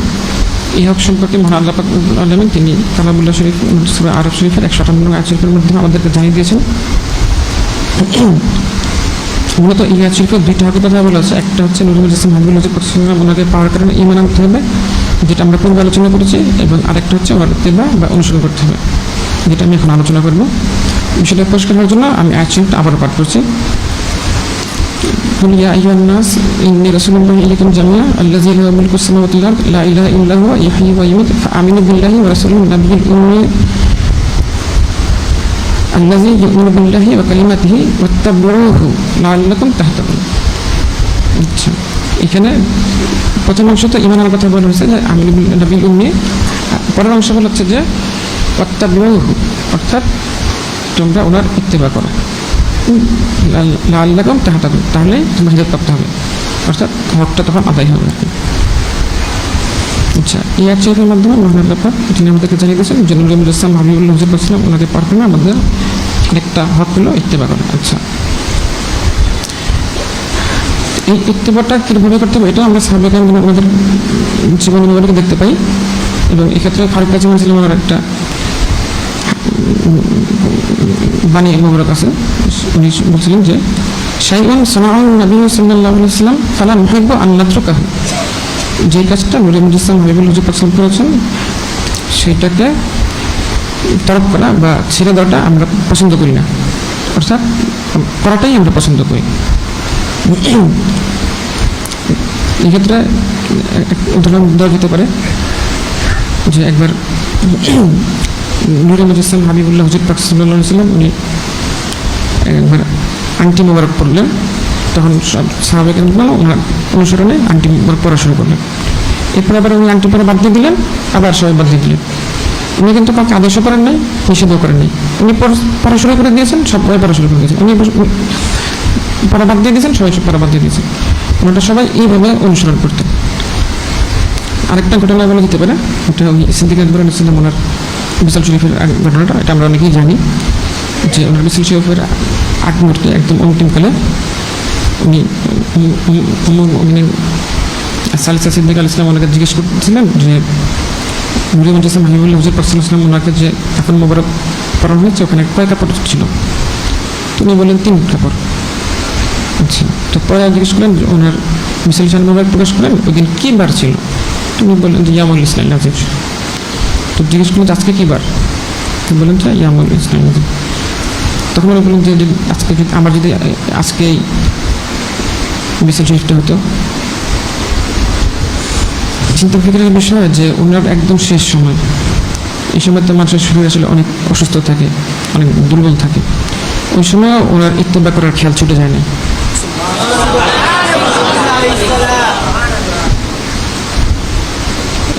এই হক সম্পর্কে মহান আল্লাহ পাক রব্বুল আলামিন তিনি কালামুল্লাহ শরীফ সূরা আরব শরীফের 158 নং আয়াত শরীফের মাধ্যমে আমাদেরকে জানিয়ে দিয়েছেন। মূলত এই আয়াত শরীফের দুইটা হকের কথা বলা হচ্ছে। একটা হচ্ছে নূরুল ইসলাম হাবিবুল্লাহ ওনাকে পাওয়ার কারণে ঈমান আনতে হবে, যেটা আমরা পূর্বে আলোচনা করেছি, এবং আরেকটা হচ্ছে ওনার ইত্তেবা বা অনুসরণ করতে হবে, যেটা আমি এখন আলোচনা করব। বিষয়টা পরিষ্কার হওয়ার জন্য আমি আয়াত শরীফটা আবারও পাঠ করছি। قل يا أيها الناس إني رسول الله إليكم جميعا الذي له ملك السماوات والأرض لا إله إلا هو يحيي ويميت فآمنوا بالله ورسوله النبي الأمي الذي يؤمن بالله وكلماته واتبعوه لعلكم تهتدون। আচ্ছা, এখানে প্রথম অংশ তো ঈমানের কথা বলা হয়েছে যে আমিনু বিল্লাহি নবী উম্মি, পরের অংশ বলা হচ্ছে যে ওয়াত্তাবিউহু, অর্থাৎ তোমরা ওনার ইত্তেবা করো, লাআল্লাকুম তাহতাদুন, তাহলে তোমরা হিদায়াত প্রাপ্ত হবে, অর্থাৎ হকটা তখন আদায় হবে। আচ্ছা, এই আয়াত শরীফের মাধ্যমে মহান আল্লাহ পাক তিনি আমাদেরকে জানিয়ে দিয়েছেন যে নূরুল ইসলাম হাবিবুল্লাহ হুজুর পাক ওনাকে পার করে আমাদের আরেকটা হক হলো ইত্তেবা করা। আচ্ছা, এই ইত্তেবাটা কীভাবে করতে হবে এটা আমরা সাহাবায়ে কেরাম আমাদের জীবন মুবারকে দেখতে পাই, এবং এক্ষেত্রে ফারুক কাজী মুসলিম ওনার একটা বাণী মুবারক আছে। উনি বলছিলেন যে শাইউন সানাউন নবী সাল্লাল্লাহু আলাইহি ওয়াসাল্লাম ফালা নুহিব্বু আন নাতরুকাহু, যে কাজটা নূরুল ইসলাম হাবিবুল্লাহ হুজুর পাক করেছেন সেইটাকে তরক করা বা ছেড়ে দেওয়াটা আমরা পছন্দ করি না, অর্থাৎ করাটাই আমরা পছন্দ করি। এক্ষেত্রে উদাহরণ দেওয়া যেতে পারে যে একবার নূরুল ইসলাম হাবিবুল্লাহ হুজুর পাক সাল্লাল্লাহু আলাইহি ওয়াসাল্লাম উনি একবার আংটি মোবারক পড়লেন, তখন সব সাহাবায়ে কেরাম ওনার অনুসরণে আংটি মোবারক পড়া শুরু করলেন। এরপর আবার উনি আংটি পরা বাদ দিয়ে দিলেন, আবার সবাই বাদ দিয়ে দিলেন। উনি কিন্তু কাউকে আদেশও করেন নাই, নিষেধও করেন নাই, উনি পড়া শুরু করে দিয়েছেন, সবাই পড়া শুরু করে দিয়েছেন। উনি পড়া বাদ দিয়ে দিয়েছেন, সবাই পড়া বাদ দিয়ে দিয়েছেন। ওনারা সবাই এইভাবে অনুসরণ করতেন। আরেকটা ঘটনা বলা যেতে পারে, ওটা ওই সিদ্দিক আকবর আলাইহিসসালাম ওনার বিশাল শরীফের ঘটনাটা, এটা আমরা অনেকেই জানি যে ওনার বিশাল শরীফের আগ মুহূর্তে একদম অন্তিমকালে উনি সালিসা সিদ্দিক আলাইহিস সালাম ওনাকে জিজ্ঞেস করছিলেন যে নূরুল ইসলাম হাবিবুল্লাহ হুজুর পাক সাল্লাল্লাহু আলাইহি ওয়াসাল্লাম ওনাকে যে কাফন মোবারক পরানো হয়েছে ওখানে কয় কাপড় ছিল? তিনি বললেন 3 কাপড়। আচ্ছা, তো পরে জিজ্ঞেস করলেন যে ওনার মিসাল শান মোবারক প্রকাশ করলেন ওই দিন কী বার ছিল? তিনি বললেন যে ইয়ামুল ইসলাম আজিজ। তো জিজ্ঞেস করলেন যে আজকে কী বার? তিনি বললেন যে ইয়ামুল ইসলাম আজিজ। তখন উনি বললেন যে আজকে আমার যদি আজকে মিসাল শরীফটা হতো। চিন্তা ফিকিরের বিষয় যে ওনার একদম শেষ সময়, এই সময় তো মানুষের শরীর আসলে অনেক অসুস্থ থাকে, অনেক দুর্বল থাকে, ওই সময় ওনার ইত্তেবা করার খেয়াল ছুটে যায় না।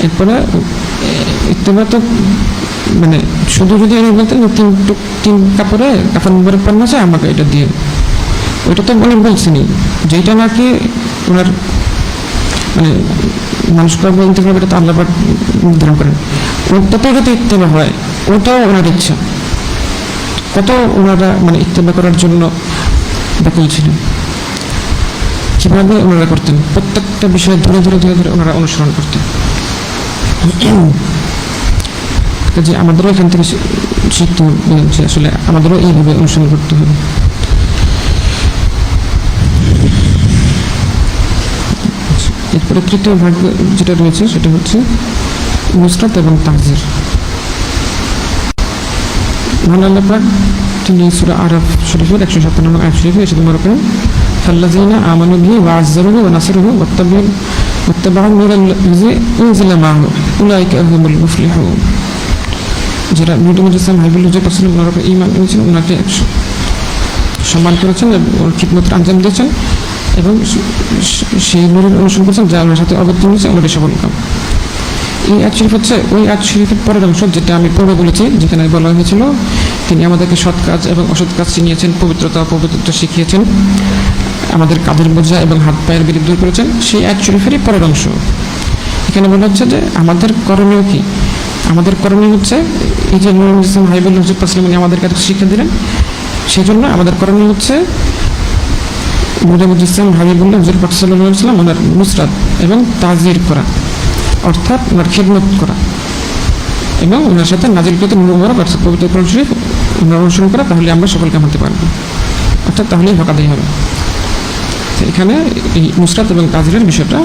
এরপরে ইত্তেবা তো মানে শুধু যদি উনি বলতেন 3 কাপড়ে কাফন মোবারক পরানো আছে আমাকে এটা দিয়ে, ওইটা তো উনি বলছেনি, যেটা নাকি ওনার মানে মানুষ করবো ইন্তেকাল এটা তো আল্লাহ পাক নির্ধারণ করেন, ওটাতেও যদি ইত্তেবা হয় ওটাও ওনার ইচ্ছা। কত ওনারা মানে ইত্তেবা করার জন্য ব্যাকুল ছিলেন, কীভাবে ওনারা করতেন, প্রত্যেকটা বিষয় ধরে ধরে ধরে ধরে ওনারা অনুসরণ করতেন। যে আমাদেরও এখান থেকে শিখতে হবে যে আসলে আমাদেরও এইভাবে অনুসরণ করতে হবে। এরপরে তৃতীয় ভাগ যেটা রয়েছে সেটা হচ্ছে নুসরাত এবং তাজির। মহান আল্লাহ পাক তিনি সূরা আরাফ শরীফের 157 নম্বর আয়াত শরীফে এসে তোমরা পড়েন ফাল্লাযিনা আমানু বিহি ওয়া আযযারুহু ওয়া নাসারুহু ওয়াত্তাবাউ নূরাল্লাযী উনজিলা মা'হু উলাইকা হুমুল মুফলিহুন। যারা নূর মুজাসসাম হাবিবুল্লাহ হুজুর ওনার উপর ঈমান এনেছেন, ওনাকে সম্মান করেছেন এবং খিদমত আঞ্জাম দিয়েছেন এবং সেই নূরের অনুসরণ করেছেন যা ওনার সাথে অবতীর্ণ হয়েছে, ওনাদের সফল কাম। এই আয়াত শরীফ হচ্ছে ওই আয়াত শরীফের পরের অংশ যেটা আমি পূর্বে বলেছি, যেখানে বলা হয়েছিল তিনি আমাদেরকে সৎ কাজ এবং অসৎ কাজ চিনিয়েছেন, পবিত্রতা শিখিয়েছেন, আমাদের কাঁধের বোঝা এবং হাত পায়ের বিরুদ্ধে দূর করেছেন। সেই আয়াত শরীফেরই পরের অংশ এখানে বলা হচ্ছে যে আমাদের করণীয় কি। আমাদের করণীয় হচ্ছে এই যে নূর মুজাসসাম হাবিবুল্লাহ হুজুর পাক উনি আমাদের কাছে শিক্ষা দিলেন, সেই জন্য আমাদের করণীয় হচ্ছে নূর মুজাসসাম হাবিবুল্লাহ হুজুর পাক সাল্লাল্লাহু আলাইহি ওয়াসাল্লাম ওনার নুসরাত এবং তাজির করা, অর্থাৎ ওনার খিদমত করা এবং ওনার সাথে নাজিলকৃত নূর মুবারক অর্থাৎ পবিত্র কোরআন শরীফ অনুসরণ করা, তাহলে আমরা সফল কাম হতে পারবো, অর্থাৎ তাহলেই হক আদায় হবে। এখানে এই নুসরাত এবং তাজিরের বিষয়টা,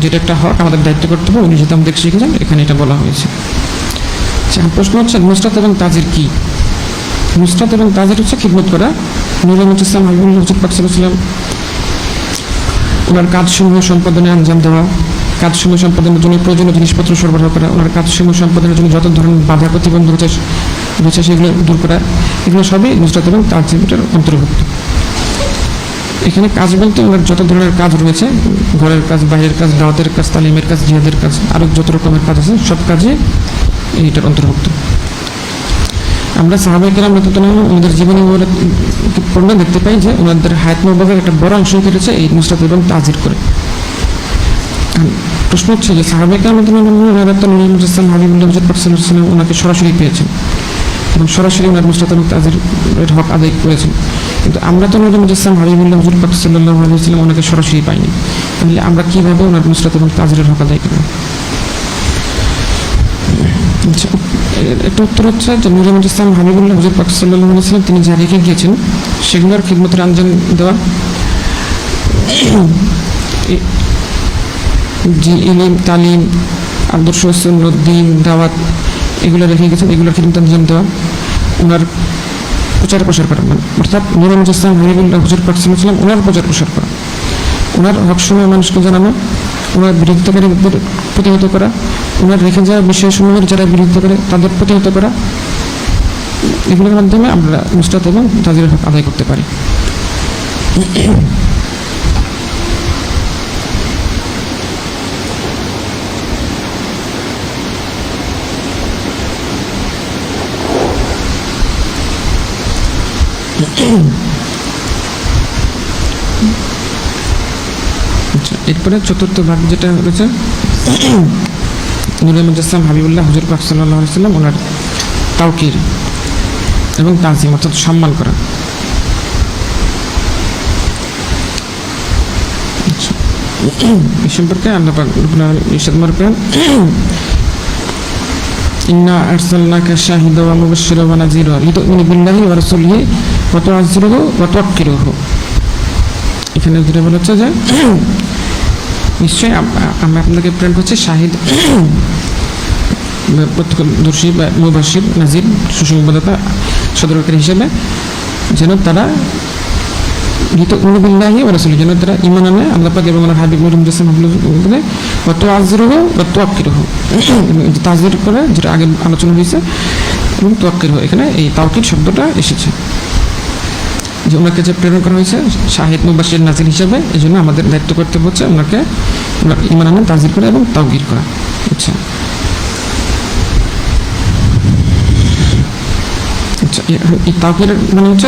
যেটা একটা হক আমাদের দায়িত্ব করতে হবে, উনি যেটা আমাদের শিখেছেন, এখানে এটা বলা হয়েছে। প্রশ্ন হচ্ছে নুসরাত এবং তাজির কি? নুসরাত এবং তাজির হচ্ছে খিদমত করা। নূর মুজাসসাম হাবিবুল্লাহ হুজুর পাক সাল্লাল্লাহু আলাইহি ওয়াসাল্লাম ওনার কাজসমূহ সম্পাদনে আঞ্জাম দেওয়া, কাজসমূহ সম্পাদনের জন্য প্রয়োজনীয় জিনিসপত্র সরবরাহ করা, ওনার কাজসমূহ সম্পাদনের জন্য যত ধরনের বাধা প্রতিবন্ধক রয়েছে সেগুলো দূর করা, এগুলো সবই নুসরাত এবং তাজিরের অন্তর্ভুক্ত। এখানে কাজ বলতে ওনার যত ধরনের কাজ রয়েছে, ঘরের কাজ, বাইরের কাজ, দাওয়াতের কাজ, তালিমের কাজ, জিহাদের কাজ, আরও যত রকমের কাজ আছে সব কাজে এইটার অন্তর্ভুক্ত। আমরা সাহাবায়ে কেরাম রাদিয়াল্লাহু আনহুম ওনাদের জীবনী পড়লে দেখতে পাই যে ওনাদের হায়াত মুবারকের একটা বড় অংশ কেটেছে এই নুসরাত এবং তাজির করে। প্রশ্ন হচ্ছে যে সাহাবায়ে কেরাম রাদিয়াল্লাহু আনহুম ওনারা তো নূর মুজাসসাম হাবিবুল্লাহ হুজুর পাক সাল্লাল্লাহু আলাইহি ওয়াসাল্লাম ওনাকে সরাসরি পেয়েছেন এবং সরাসরি ওনার নুসরাত এবং তাজিরের হক আদায় করেছেন, কিন্তু আমরা তো নূর মুজাসসাম হাবিবুল্লাহ হুজুর পাক সাল্লাল্লাহু আলাইহি ওয়াসাল্লাম ওনাকে সরাসরি পাইনি, তাহলে আমরা কীভাবে ওনার নুসরাত এবং তাজিরের হক আদায় করব? একটা উত্তর হচ্ছে যে নূর মুজাসসাম হাবিবুল্লাহ হুজুর পাক সাল্লাল্লাহু আলাইহি ওয়াসাল্লাম তিনি যা রেখে গিয়েছেন সেগুলোর খিদমতের আঞ্জাম দেওয়া, যে ইলম, তালিম, আদর্শ, সুন্নাত, দ্বীন, দাওয়াত এগুলো রেখে গেছেন, এগুলোর খিদমত আঞ্জাম দেওয়া, ওনার প্রচার প্রসার করা, অর্থাৎ নূর মুজাসসাম হাবিবুল্লাহ হুজুর পাক সাল্লাল্লাহু আলাইহি ওয়াসাল্লাম ওনার প্রচার প্রসার করা, ওনার হকসমূহ মানুষকে জানানো, ওনার বিরোধিতাকারীদের প্রতিহত করা, ওনার রেখে যাওয়া বিষয়সমূহের যারা বিরোধিতা করে তাদের প্রতিহত করা, এগুলোর মাধ্যমে আমরা নুসরাত এবং তাজিরের হক আদায় করতে পারি। এরপরে চতুর্থ ভাগ যেটা রয়েছে নূর মুজাসসাম হাবিবুল্লাহ হুজুর পাক সাল্লাল্লাহু আলাইহি ওয়াসাল্লাম ওনার তাওকির এবং তাজিম অর্থাৎ সম্মান করা। এই সম্পর্কে আল্লাহ পাক ইরশাদ করেন ইন্না আরসালনাকা শাহিদাও ওয়া মুবাশশিরাও ওয়া নাযীরা লিতু'মিনু বিল্লাহি ওয়া রাসূলিহি ওয়া তু'আযজিরুহু ওয়া তুওয়াক্কিরুহু। এখানে যেটা বলা হচ্ছে যে নিশ্চয়ই আমরা আপনাকে প্রেরণ করছি শাহিদ, প্রত্যক্ষদর্শী বা মুবাশশির, নাযীর, সুসংবাদদাতা, সতর্ককারী হিসেবে, যেন তারা লিতু'মিনু বিল্লাহি ওয়া রাসূলিহি, যেন তারা ঈমান আনে আল্লাহ পাক এবং ওনার হাবিব নূর মুজাসসাম হাবিবুল্লাহ ওয়া তু'আযজিরুহু ওয়া তুওয়াক্কিরুহু। তাজির করে যেটা আগে আলোচনা হয়েছে, এবং তুওয়াক্কিরুহু এখানে এই তাওকিদ শব্দটা এসেছে, যে ওনাকে যে প্রেরণ করা হয়েছে শাহিদ, মুবাশশির, নাযীর হিসাবে, এই জন্য আমাদের দায়িত্ব কর্তব্য হচ্ছে ওনাকে ঈমান আনা, তাজির করা এবং তাওকির করা। আচ্ছা আচ্ছা এই তাওকির মানে হচ্ছে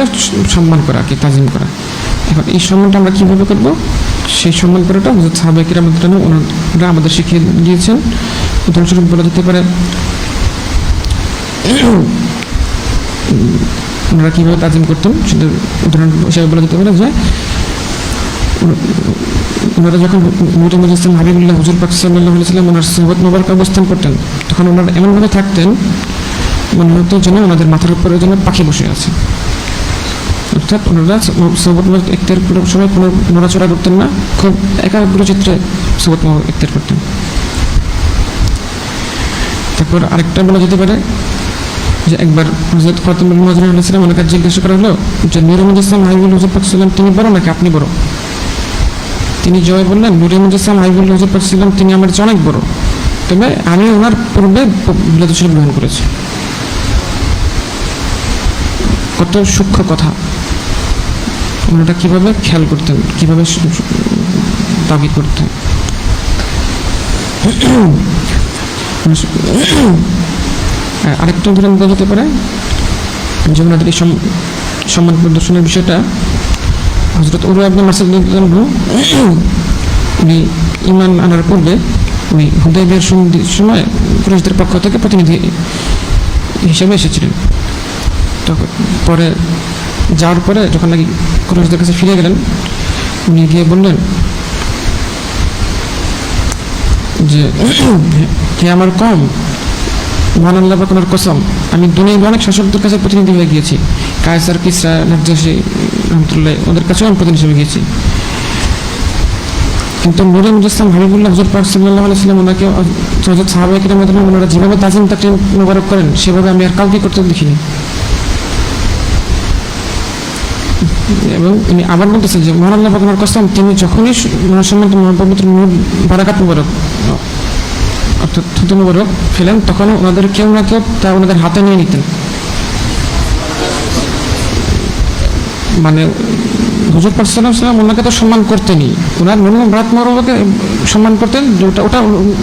সম্মান করা, কি তাজিম করা। এখন এই সম্মানটা আমরা কীভাবে করবো? সেই সম্মান করাটা হযরত সাহাবায়ে কিরাম ওনারা আমাদের শিখিয়ে দিয়েছেন। উদাহরণস্বরূপ বলা যেতে পারে ওনারা কীভাবে তাজিম করতেন সেটা উদাহরণ হিসাবে বলা যেতে পারে যে ওনারা যখন নূর মুজাসসাম হাবিবুল্লাহ হুজুর পাক সাল্লাল্লাহু আলাইহি ওয়াসাল্লাম ওনার সুহবত মোবারক অবস্থান করতেন, তখন ওনারা এমনভাবে থাকতেন মনে হতো যেন ওনাদের মাথার উপরে যেন পাখি বসে আছে, অর্থাৎ ওনারা সুহবত মোবারক ইখতিয়ার করার সময় কোনো নড়াচড়া করতেন না, খুব একাগ্রচিত্তে সুহবত মোবারক ইখতিয়ার করতেন। তারপর আরেকটা বলা যেতে পারে যে একবার হযরত ফাতিমা মুহাজির আলাইহিস সালাম ওনাকে জিজ্ঞাসা করা হলো যে নূরে মুজাসসাম হাবিবুল হুজুর পাক সাল্লাম তিনি বড় নাকি আপনি বড়? তিনি জবাবে বললেন, নূরে মুজাসসাম হাবিবুল হুজুর পাক সাল্লাম তিনি আমার চেয়ে অনেক বড়, তবে আমি ওনার পূর্বে বিলাদুল শরীফ গ্রহণ করেছি। কত সূক্ষ্ম কথা! ওনারা কিভাবে খেয়াল করতেন, কিভাবে দাবি করতেন। আরেকটা উদাহরণ দেওয়া যেতে পারে যে ওনাদের এই সম্মান প্রদর্শনের বিষয়টা। হযরত উরওয়া ইবনে মাসউদ রাদিয়াল্লাহু আনহু উনি ঈমান আনার পূর্বে ওই হুদায়বিয়ার সন্ধির সময় কুরাইশদের পক্ষ থেকে প্রতিনিধি হিসেবে এসেছিলেন। তখন পরে যাওয়ার পরে যখন নাকি কুরাইশদের কাছে ফিরে গেলেন, উনি গিয়ে বললেন যে হে আমার কওম, মহান আল্লাহ পাক ওনার কসম, আমি দুনিয়ার অনেক শাসকদের কাছে প্রতিনিধি হয়ে গিয়েছি, কায়সার, কিসরা, নাজ্জাশী রহমতুল্লাহ ওদের কাছেও আমি প্রতিনিধি হিসেবে গিয়েছি, কিন্তু নূরে মুজাসসাম হাবিবুল্লাহ হুজুর পাক সাল্লাল্লাহু আলাইহি ওয়াসাল্লাম ওনাকে হযরত সাহাবায়ে কেরাম ওনারা যেভাবে তাজিম তাকরীম মোবারক করেন সেভাবে আমি আর কাউকে করতে দেখিনি। এবং উনি আবার বলতেছেন যে মহান আল্লাহ পাক ওনার কসম, তিনি যখনই ওনার সম্বন্ধে মহাপবিত্র নূর বারাকাত মোবারক অর্থাৎ থুতু মোবারক ফেলেন, তখন ওনাদের কেউ না কেউ তা ওনাদের হাতে নিয়ে নিতেন। মানে হুজুর পাক সাল্লাল্লাহু আলাইহি ওয়াসাল্লাম ওনাকে তো সম্মান করতেনই, ওনার নূর বারাকাত মোবারককে সম্মান করতেন, ওটা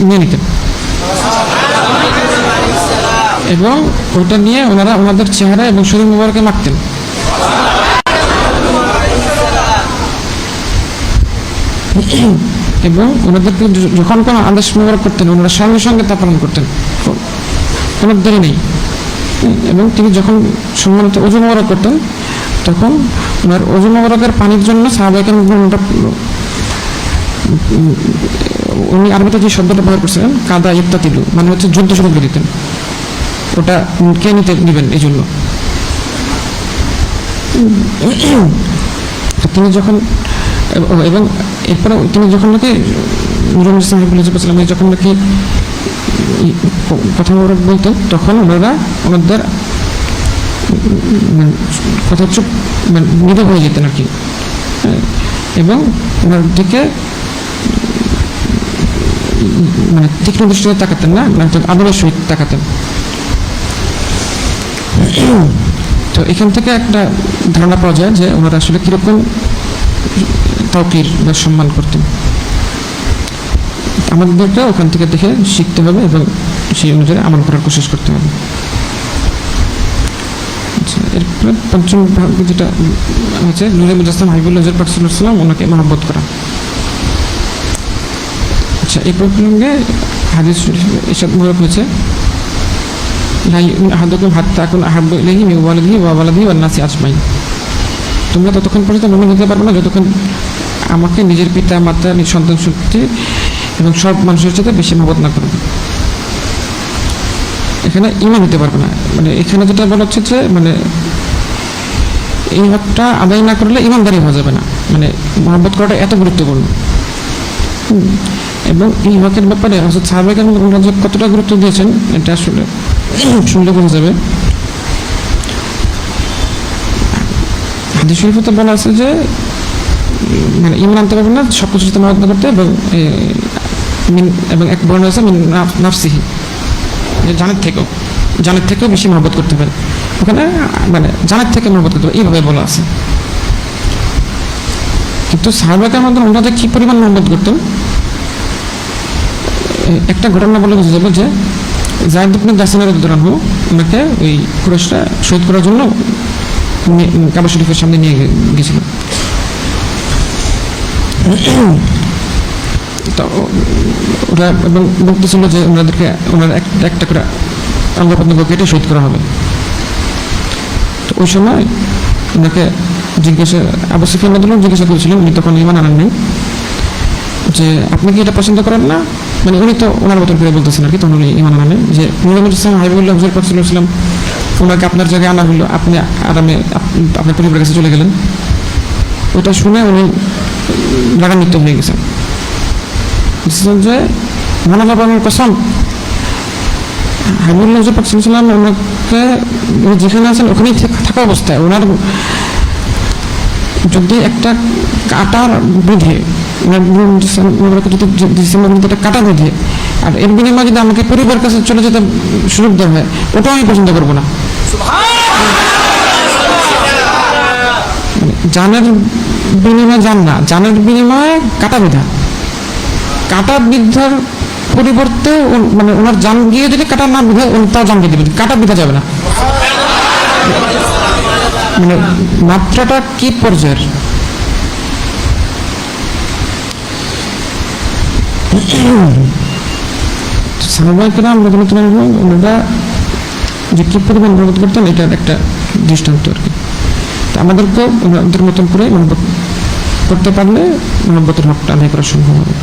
নিয়ে নিতেন এবং ওটা নিয়ে ওনারা ওনাদের চেহারা এবং শরীর মোবারকে মাখতেন। এবং ওনাদেরকে যখন কোনো আদেশ মোবারক করতেন ওনারা সঙ্গে সঙ্গে তা পালন করতেন, কোনো দেরি নেই। এবং তিনি যখন সম্মানিত ওযু মোবারক করতেন তখন ওনার ওযু মোবারকের পানির জন্য সাহাবায়ে কেরাম উনি আরবিতে যে শব্দটা ব্যবহার করছিলেন কাদা ইফতাতিলু, মানে হচ্ছে যুদ্ধ শুরু করে দিতেন, ওটা কে নিবেন এই জন্য। তিনি যখন এবং এরপরে তিনি যখন নাকি নূরে মুজাসসাম হাবিবুল্লাহ যখন নাকি কথা বলতেন তখন ওনারা ওনাদের কথা চুপ নীরব হয়ে যেতেন আর কি, এবং ওনার দিকে মানে তীক্ষ্ণ দৃষ্টিতে তাকাতেন না, মানে আদরের সহিত তাকাতেন। তো এখান থেকে একটা ধারণা পাওয়া যায় যে ওনারা আসলে কিরকম তাওকির বা সম্মান করতেন। আমাদেরকে ওখান থেকে দেখে শিখতে হবে এবং সেই অনুযায়ী আমল করার কোশিশ করতে হবে। এরপরে পঞ্চম ভাগ যেটা হচ্ছে নূরে মুজাসসাম হাবিবুল্লাহ হুজুর পাক সাল্লাল্লাহু আলাইহি ওয়াসাল্লাম ওনাকে মহব্বত করা। আচ্ছা, এই প্রসঙ্গে হাদিস শরীফে ইরশাদ মোবারক হয়েছে, লা ইউমিনু আহাদুকুম হাত্তা আকুনা আহাব্বু ইলাইহি মিন ওয়ালিদিহি ওয়া ওয়ালাদিহি ওয়ান নাসি আজমাইন। তোমরা ততক্ষণ পর্যন্ত মুমিন হতে পারবে না যতক্ষণ আমাকে নিজের পিতা মাতা সন্তান শক্তি এবং সব মানুষের সাথে বেশি মহব্বত না করবে। এখানে ঈমান হতে পারবে না, মানে এখানে যেটা বলা হচ্ছে যে মানে এই হকটা আদায় না করলে ঈমানদারি হওয়া যাবে না, মানে মহব্বত করাটা এত গুরুত্বপূর্ণ। এবং এই হকের ব্যাপারে হযরত সাহাবায়ে কেরাম কতটা গুরুত্ব দিয়েছেন এটা আসলে শুনলে বোঝা যাবে। হাদিস শরীফে তো বলা আছে যে মানে ঈমান আনতে পারবে না সব কিছুর সাথে মহব্বত করতে, এবং এক বর্ণনা আছে মিন নাফসিহি, জানের থেকেও বেশি মহব্বত করতে পারে। ওখানে মানে জানের থেকে মহব্বত করতে পারে এইভাবে বলা আছে। কিন্তু সাহাবায়ে কেরাম ওনারা কি পরিমাণ মহব্বত করতেন একটা ঘটনা বলে বোঝা যাবে যে যায়েদ ইবনে দাসিনা রাদিয়াল্লাহু আনহু ওনাকে ওই কুরাইশরা শহীদ করার জন্য কাবা শরীফের সামনে নিয়ে গেছিল। তো ওরা এবং বলতেছিল যে ওনাদেরকে ওনার একটা করে আল্লাহ পথে কেটে শহীদ করা হবে। তো ওই সময় ওনাকে আবু সুফিয়ান রাদিয়াল্লাহু জিজ্ঞাসা করেছিলেন, উনি তখন ঈমান আনেন নাই, যে আপনি কি এটা পছন্দ করেন না, মানে উনি তো ওনার মতন করে বলতেছেন আর কি, তখন উনি ঈমান আনেন যে নূরে মুজাসসাম হাবিবুল্লাহ হুজুর পাক সাল্লাল্লাহু আলাইহি ওয়াসাল্লাম ওনাকে আপনার জায়গায় আনা হলো, আপনি আরামে আপনার পরিবারের কাছে চলে গেলেন। ওটা শুনে উনি রাগান্বিত হয়ে গেছেন, যে মহান আল্লাহর কসম হাবিবুল্লাহ হুজুর পাক সাল্লাল্লাহু আলাইহি ওয়াসাল্লাম ওনাকে যেখানে আছেন ওখানেই থাকা অবস্থায় ওনার যদি একটা কাটার বেঁধে যদি একটা কাটা বেঁধে আর এর বিনিময়ে যদি আমাকে পরিবার কাছে চলে যেতে সুযোগ দেওয়া হয় ওটাও আমি পছন্দ করবো না। জানের বিনিময়ে জান না, জানের বিনিময়ে কাটা বিধা, কাটা বিধার পরিবর্তে মানে ওনার জান গিয়ে যদি কাটা না বিধা তাও জান দিয়ে দেবে, কাটা বিধা যাবে না। মানে মাত্রাটা কি পর্যায়ের। সাহাবায়ে-কেরাম রাদিয়াল্লাহু আনহুম ওনারা যে কি পরিমাণ মহব্বত করতেন এটার একটা দৃষ্টান্ত আর কি। আমাদেরকেও ওনাদের মতন করে মহব্বত করতে পারলে মহব্বতের হকটা আদায় করা সম্ভব হবে।